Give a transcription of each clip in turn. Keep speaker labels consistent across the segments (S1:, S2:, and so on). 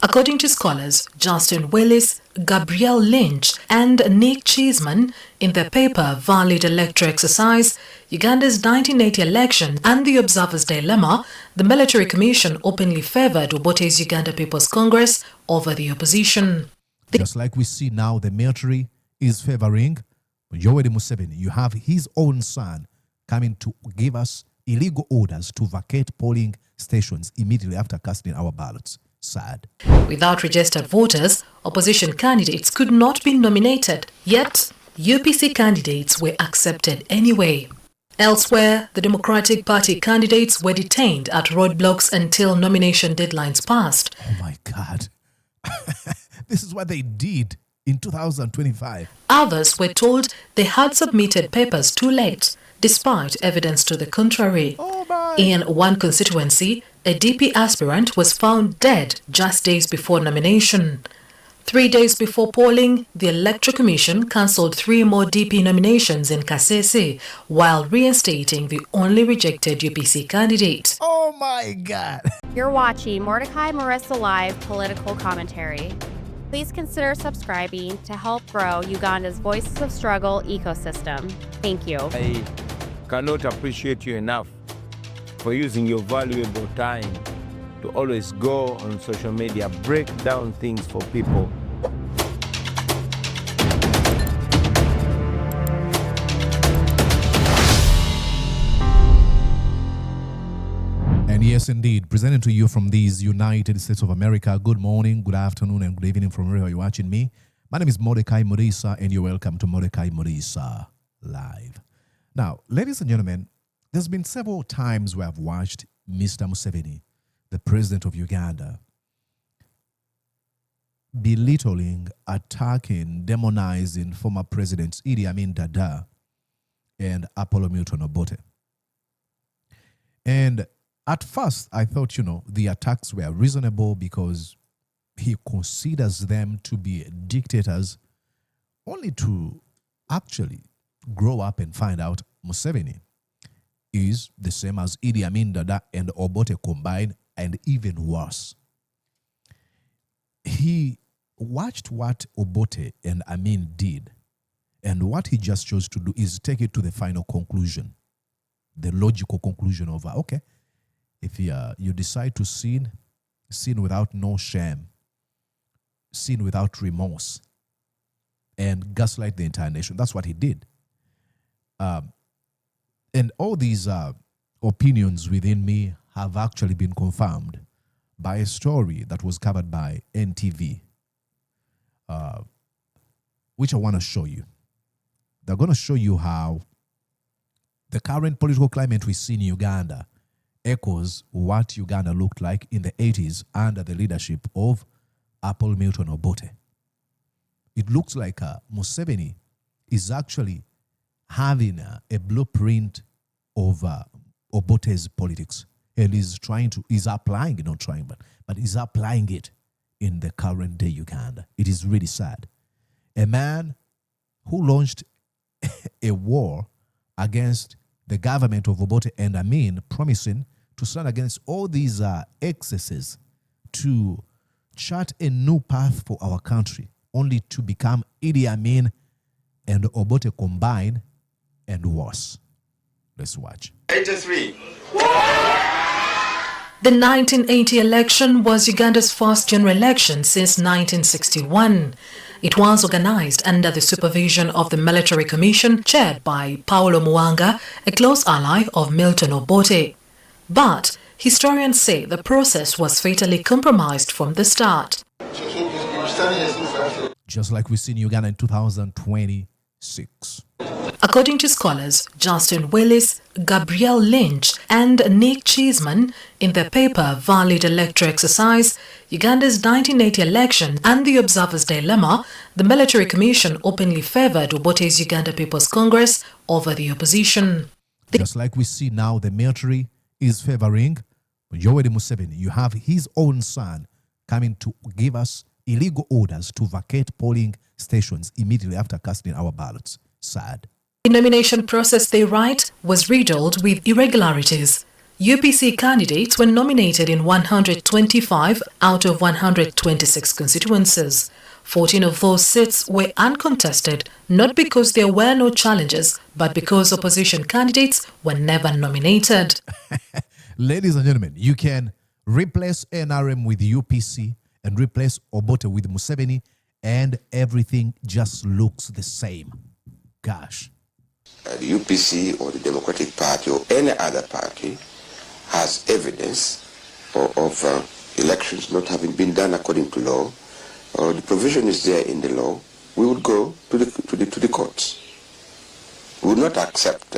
S1: According to scholars Justin Willis, Gabrielle Lynch and Nick Cheeseman, in their paper Valid Electoral Exercise, Uganda's 1980 election and the Observer's Dilemma, the Military Commission openly favoured Obote's Uganda People's Congress over the opposition.
S2: Just like we see now, the military is favouring Museveni. You have his own son coming to give us illegal orders to vacate polling stations immediately after casting our ballots. Sad.
S1: Without registered voters, opposition candidates could not be nominated, yet UPC candidates were accepted anyway. Elsewhere, the Democratic Party candidates were detained at roadblocks until nomination deadlines passed.
S2: Oh my God. This is what they did in 2025.
S1: Others were told they had submitted papers too late, despite evidence to the contrary.
S2: Oh my.
S1: In one constituency, a DP aspirant was found dead just days before nomination. 3 days before polling, the Electoral Commission cancelled 3 more DP nominations in Kasese, while reinstating the only rejected UPC candidate.
S2: Oh my God.
S3: You're watching Mordecai Marissa Live Political Commentary. Please consider subscribing to help grow Uganda's Voices of Struggle ecosystem. Thank you.
S4: I cannot appreciate you enough for using your valuable time to always go on social media, break down things for people.
S2: And yes, indeed, presenting to you from these United States of America. Good morning, good afternoon, and good evening from wherever you're watching me. My name is Mordecai Marissa, and you're welcome to Mordecai Marissa Live. Now, ladies and gentlemen, there's been several times where I've watched Mr. Museveni, the president of Uganda, belittling, attacking, demonizing former presidents Idi Amin Dada and Milton Obote. And at first, I thought, the attacks were reasonable because he considers them to be dictators, only to actually grow up and find out Museveni is the same as Idi Amin Dada and Obote combined, and even worse. He watched what Obote and Amin did, and what he just chose to do is take it to the final conclusion, the logical conclusion of, okay, if you decide to sin without no shame, sin without remorse, and gaslight the entire nation. That's what he did. And all these opinions within me have actually been confirmed by a story that was covered by NTV, which I want to show you. They're going to show you how the current political climate we see in Uganda echoes what Uganda looked like in the 80s under the leadership of Milton Obote. It looks like Museveni is actually having a blueprint of Obote's politics, and is applying it, but is applying it in the current day Uganda. It is really sad. A man who launched a war against the government of Obote and Amin, promising to stand against all these excesses to chart a new path for our country, only to become Idi Amin and Obote combined and worse. Let's watch.
S5: 83.
S1: The 1980 election was Uganda's first general election since 1961. It was organized under the supervision of the Military Commission chaired by Paulo Muwanga, a close ally of Milton Obote. But historians say the process was fatally compromised from the start.
S2: Just like we see in Uganda in 2026.
S1: According to scholars Justin Willis, Gabrielle Lynch and Nick Cheeseman, in their paper Valid Electoral Exercise, Uganda's 1980 election and the Observer's Dilemma, the Military Commission openly favoured Obote's Uganda People's Congress over the opposition.
S2: Just like we see now, the military is favouring Museveni. You have his own son coming to give us illegal orders to vacate polling stations immediately after casting our ballots. Sad.
S1: The nomination process, they write, was riddled with irregularities. UPC candidates were nominated in 125 out of 126 constituencies. 14 of those seats were uncontested, not because there were no challenges, but because opposition candidates were never nominated.
S2: Ladies and gentlemen, you can replace NRM with UPC and replace Obote with Museveni, and everything just looks the same. Gosh.
S5: The UPC or the Democratic Party or any other party has evidence of elections not having been done according to law, or the provision is there in the law, we would go to the courts. We would not accept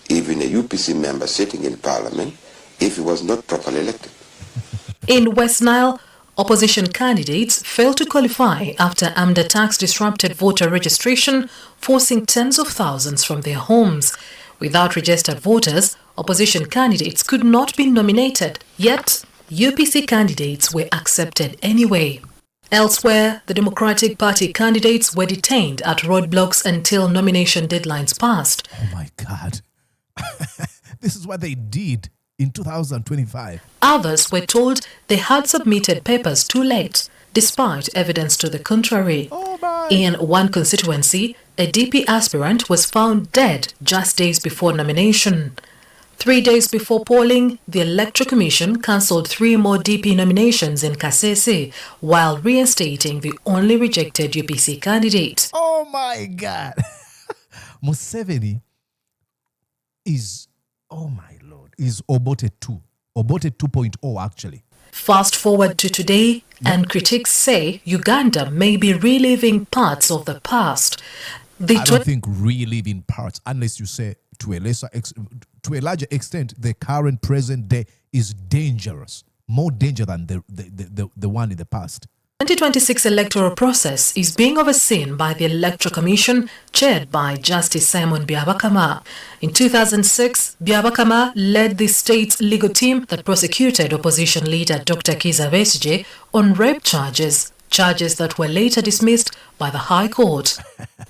S5: even a UPC member sitting in parliament if he was not properly elected.
S1: In West Nile, opposition candidates failed to qualify after armed attacks disrupted voter registration, forcing tens of thousands from their homes. Without registered voters, opposition candidates could not be nominated, yet UPC candidates were accepted anyway. Elsewhere, the Democratic Party candidates were detained at roadblocks until nomination deadlines passed.
S2: Oh my God. This is what they did in 2025.
S1: Others were told they had submitted papers too late, despite evidence to the contrary. In one constituency, a DP aspirant was found dead just days before nomination. 3 days before polling, the Electoral Commission cancelled 3 more DP nominations in Kasese, while reinstating the only rejected UPC candidate.
S2: Oh my God. Museveni is, oh my Lord, is Obote 2. Obote 2.0 actually.
S1: Fast forward to today, and critics say Uganda may be reliving parts of the past.
S2: I don't think reliving parts, unless you say to a larger extent, the current present day is dangerous, more danger than the one in the past.
S1: 2026 electoral process is being overseen by the Electoral Commission, chaired by Justice Simon Byabakama. In 2006, Byabakama led the state's legal team that prosecuted opposition leader Dr. Kizza Besigye on rape charges that were later dismissed by the High Court.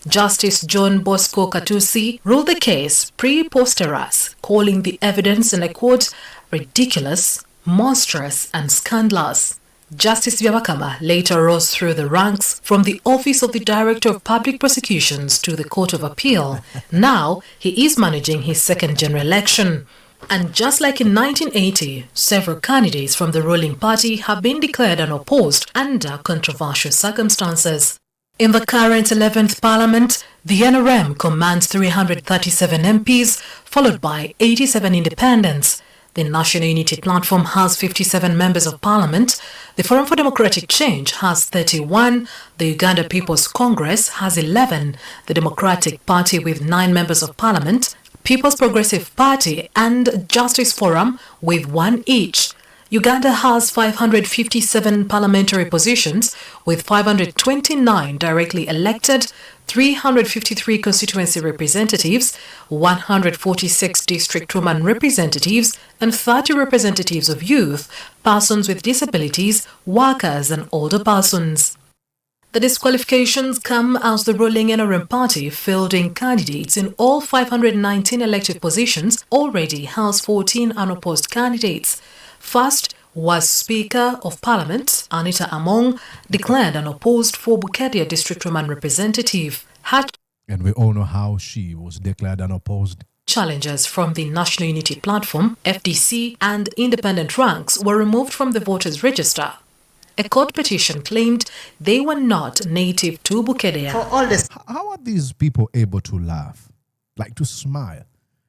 S1: Justice John Bosco Katusi ruled the case preposterous, calling the evidence, and I quote, ridiculous, monstrous and scandalous. Justice Byabakama later rose through the ranks from the Office of the Director of Public Prosecutions to the Court of Appeal. Now he is managing his second general election. And just like in 1980, several candidates from the ruling party have been declared unopposed under controversial circumstances. In the current 11th Parliament, the NRM commands 337 MPs, followed by 87 independents. The National Unity Platform has 57 members of Parliament, the Forum for Democratic Change has 31, the Uganda People's Congress has 11, the Democratic Party with 9 members of Parliament, People's Progressive Party and Justice Forum with 1 each. Uganda has 557 parliamentary positions, with 529 directly elected, 353 constituency representatives, 146 district women representatives, and 30 representatives of youth, persons with disabilities, workers and older persons. The disqualifications come as the ruling NRM party, fielding candidates in all 519 elective positions, already has 14 unopposed candidates. First was Speaker of Parliament, Anita Among, declared unopposed for Bukedia District Woman Representative.
S2: And we all know how she was declared unopposed.
S1: Challengers from the National Unity Platform, FDC, and independent ranks were removed from the voters' register. A court petition claimed they were not native to Bukedia.
S2: How are these people able to laugh, like to smile,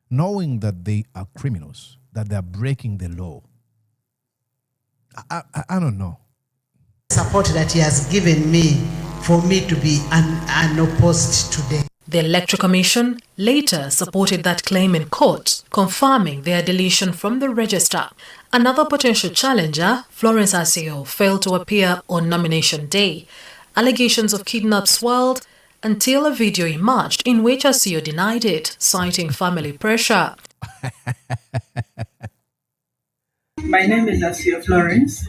S2: knowing that they are criminals, that they are breaking the law? I don't know.
S6: Support that he has given me for me to be unopposed today.
S1: The Electoral Commission later supported that claim in court, confirming their deletion from the register. Another potential challenger, Florence Asio, failed to appear on nomination day. Allegations of kidnap swirled until a video emerged in which Asio denied it, citing family pressure.
S7: My name is Asio Florence,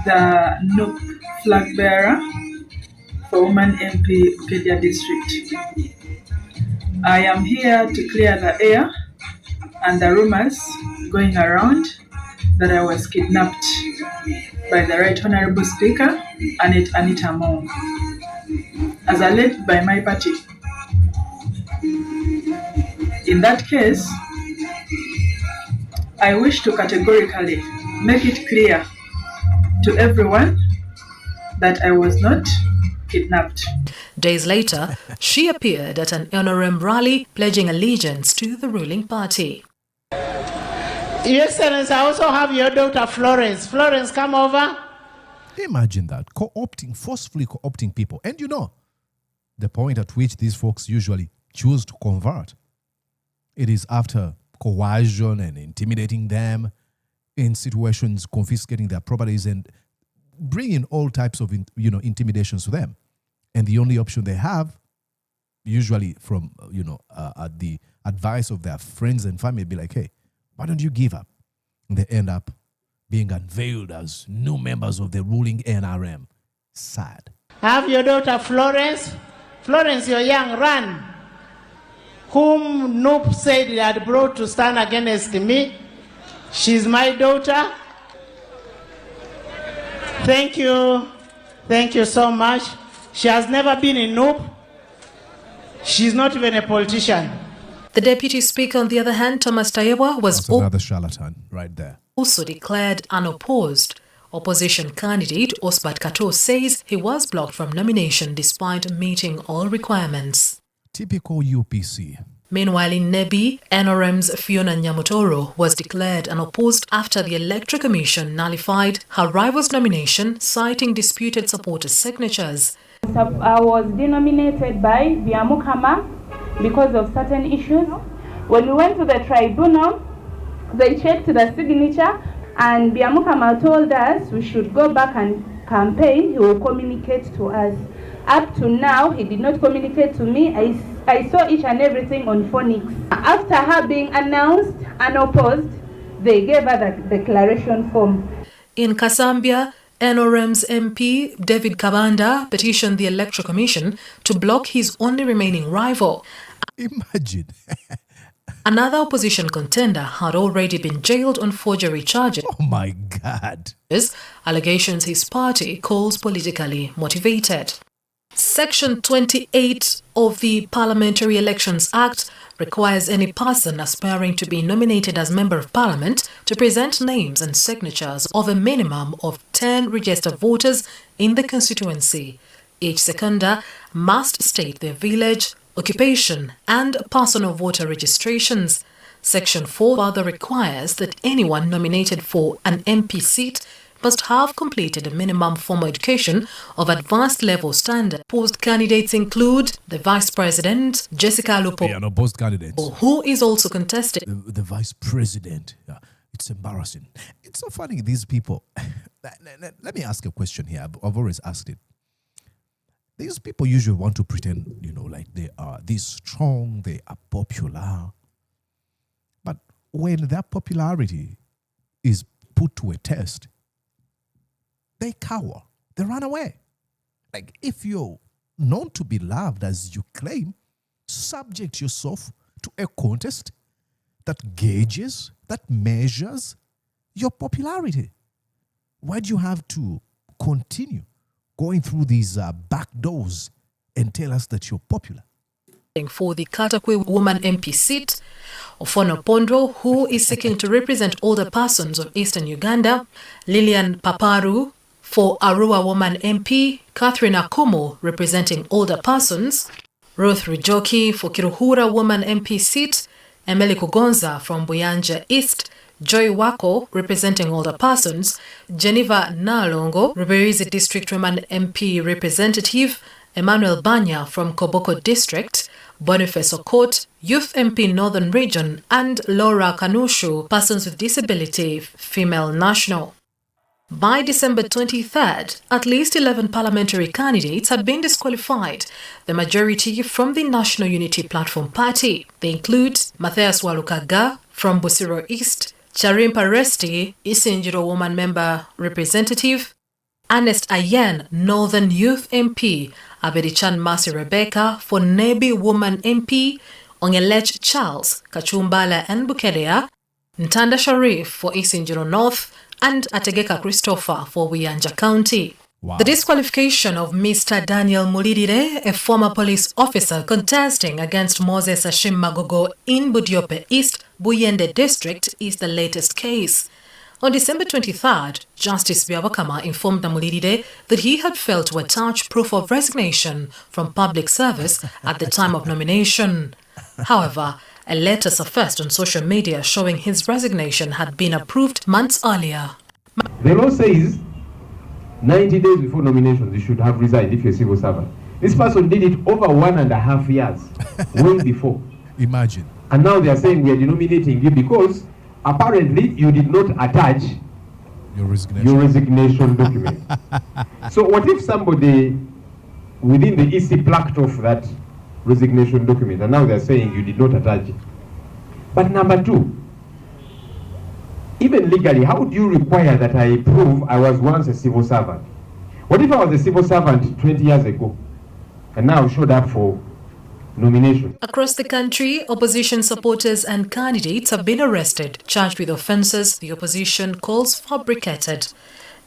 S7: the NUP flag bearer for Woman MP Bukedia District. I am here to clear the air and the rumors going around that I was kidnapped by the Right Honorable Speaker, Anita Mo, as alleged by my party. In that case, I wish to categorically make it clear to everyone that I was not kidnapped.
S1: Days later, she appeared at an NRM rally pledging allegiance to the ruling party.
S6: Your Excellency, I also have your daughter Florence. Florence, come over.
S2: Imagine that, forcefully co-opting people. And you know, the point at which these folks usually choose to convert, it is after coercion and intimidating them in situations, confiscating their properties and bringing all types of intimidations to them. And the only option they have, usually from at the advice of their friends and family, be like, hey, why don't you give up? And they end up being unveiled as new members of the ruling NRM. Sad.
S6: Have your daughter Florence. Florence, you're young, run. Whom Noop said he had brought to stand against me. She's my daughter. Thank you. Thank you so much. She has never been in Noop. She's not even a politician.
S1: The Deputy Speaker, on the other hand, Thomas Tayebwa, was
S2: another charlatan right there.
S1: Also declared unopposed. Opposition candidate Osbert Kato says he was blocked from nomination despite meeting all requirements.
S2: Typical UPC.
S1: Meanwhile, in Nebi, NRM's Fiona Nyamutoro was declared unopposed after the Electoral Commission nullified her rival's nomination, citing disputed supporters' signatures.
S8: I was denominated by Biamukama because of certain issues. When we went to the tribunal, they checked the signature, and Biamukama told us we should go back and campaign. He will communicate to us. Up to now, he did not communicate to me. I saw each and everything on phonics. After her being announced unopposed, they gave her the declaration form.
S1: In Kasambia, NRM's MP David Kabanda petitioned the Electoral Commission to block his only remaining rival.
S2: Imagine.
S1: Another opposition contender had already been jailed on forgery charges.
S2: Oh my God.
S1: Allegations his party calls politically motivated. Section 28 of the Parliamentary Elections Act requires any person aspiring to be nominated as Member of Parliament to present names and signatures of a minimum of 10 registered voters in the constituency. Each seconder must state their village, occupation, and personal voter registrations. Section 4 further requires that anyone nominated for an MP seat must have completed a minimum formal education of advanced level standard. Post candidates include the Vice President, Jessica Lupo,
S2: Yeah, no, post candidates.
S1: who is also contesting.
S2: The Vice President. Yeah, it's embarrassing. It's so funny, these people. Let me ask a question here. I've always asked it. These people usually want to pretend, like they are this strong, they are popular. But when their popularity is put to a test, they cower, they run away. Like, if you're known to be loved as you claim, subject yourself to a contest that gauges, that measures your popularity. Why do you have to continue going through these back doors and tell us that you're popular?
S1: For the Katakwe woman MP seat, Ofono Pondo, who is seeking to represent older persons of Eastern Uganda, Lilian Paparu for Arua woman MP, Catherine Akumo representing older persons, Ruth Rijoki for Kiruhura woman MP seat, Emily Kugonza from Buyanja East, Joy Wako representing older persons, Geneva Nalongo, Ruberizi District woman MP representative, Emmanuel Banya from Koboko District, Boniface Okot, Youth MP Northern Region, and Laura Kanushu, persons with disability, female national. By December 23rd, at least 11 parliamentary candidates had been disqualified, the majority from the National Unity Platform Party. They include Matthias Walukaga from Busiro East, Charimpa Resti, Isinjiro Woman Member Representative, Ernest Ayen, Northern Youth MP, Abedichan Masi Rebecca for Nebi Woman MP, Ongelech Charles, Kachumbala and Bukedea, Ntanda Sharif for Isinjiro North, and Ategeka Christopher for Wiyanja County.
S2: Wow.
S1: The disqualification of Mr. Daniel Mulidire, a former police officer contesting against Moses Ashim Magogo in Budiope East, Buyende District, is the latest case. On December 23rd, Justice Byabakama informed Mulidire that he had failed to attach proof of resignation from public service at the time of nomination. However, a letter surfaced on social media showing his resignation had been approved months earlier.
S9: The law says 90 days before nomination, you should have resigned if you're a civil servant. This person did it over 1.5 years, way before.
S2: Imagine.
S9: And now they are saying we are denominating you because apparently you did not attach
S2: your
S9: resignation document. So what if somebody within the EC plucked off that resignation document and now they are saying you did not attach it? But number two, even legally, how do you require that I prove I was once a civil servant? What if I was a civil servant 20 years ago and now showed up for nomination?
S1: Across the country, opposition supporters and candidates have been arrested, charged with offences the opposition calls fabricated.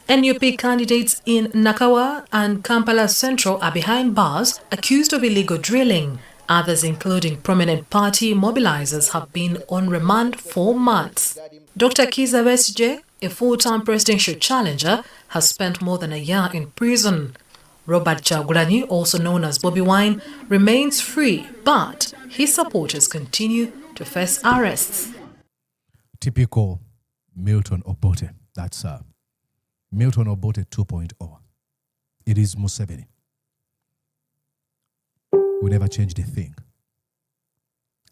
S1: NUP candidates in Nakawa and Kampala Central are behind bars, accused of illegal drilling. Others, including prominent party mobilizers, have been on remand for months. Dr. Kiza Besije, a full-time presidential challenger, has spent more than a year in prison. Robert Chagulanyi, also known as Bobby Wine, remains free, but his supporters continue to face arrests.
S2: Typical Milton Obote. That's Milton Obote 2.0. It is Museveni. We never changed a thing.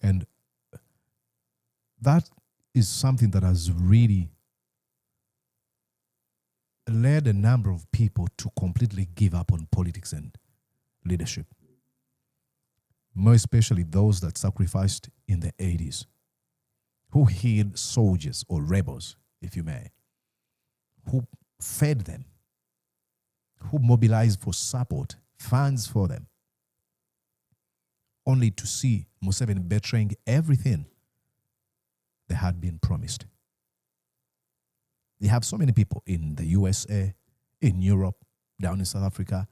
S2: And that is something that has really led a number of people to completely give up on politics and leadership. More especially those that sacrificed in the 80s, who hid soldiers or rebels, if you may, who fed them, who mobilized for support, funds for them, only to see Museveni betraying everything they had been promised. You have so many people in the USA, in Europe, down in South Africa,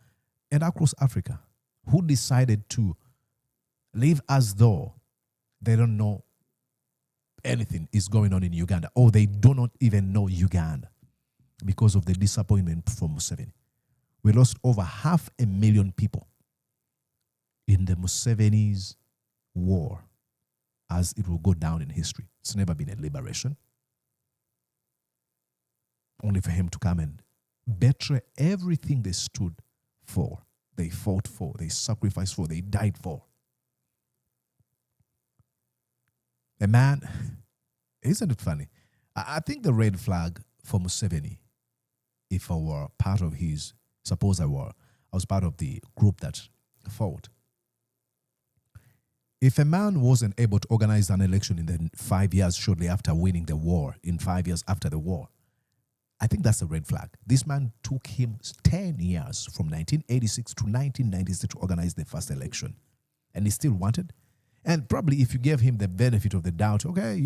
S2: and across Africa who decided to live as though they don't know anything is going on in Uganda, or they do not even know Uganda because of the disappointment from Museveni. We lost over 500,000 people in the Museveni's war, as it will go down in history. It's never been a liberation. Only for him to come and betray everything they stood for, they fought for, they sacrificed for, they died for. A man, isn't it funny? I think the red flag for Museveni, if I were part of his, suppose I was part of the group that fought. If a man wasn't able to organize an election in the 5 years shortly after winning the war, in 5 years after the war, I think that's a red flag. This man took him 10 years from 1986 to 1996 to organize the first election. And he still wanted. And probably if you gave him the benefit of the doubt, okay,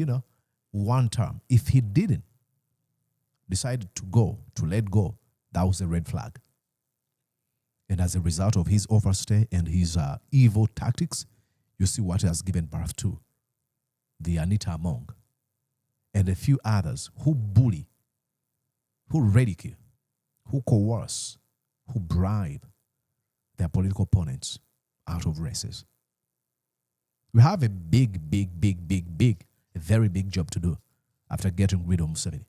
S2: one term. If he didn't decide to let go, that was a red flag. And as a result of his overstay and his evil tactics, you see what has given birth to the Anita Among and a few others who bully, who ridicule, who coerce, who bribe their political opponents out of races. We have a very big job to do after getting rid of Museveni.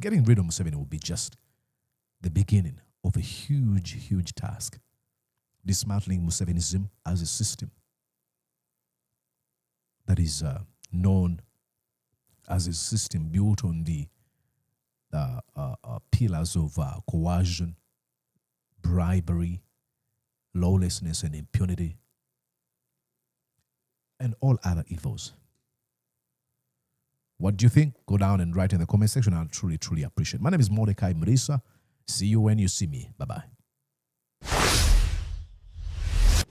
S2: Getting rid of Museveni will be just the beginning of a huge task. Dismantling Musevenism as a system that is known as a system built on the pillars of coercion, bribery, lawlessness and impunity, and all other evils. What do you think? Go down and write in the comment section. I'll truly appreciate it. My name is Mordecai Mrisa. See you when you see me. Bye-bye.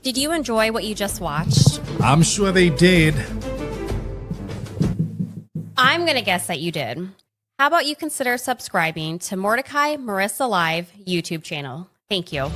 S3: Did you enjoy what you just watched?
S2: I'm sure they did.
S3: I'm going to guess that you did. How about you consider subscribing to Mordecai Marissa Live YouTube channel? Thank you.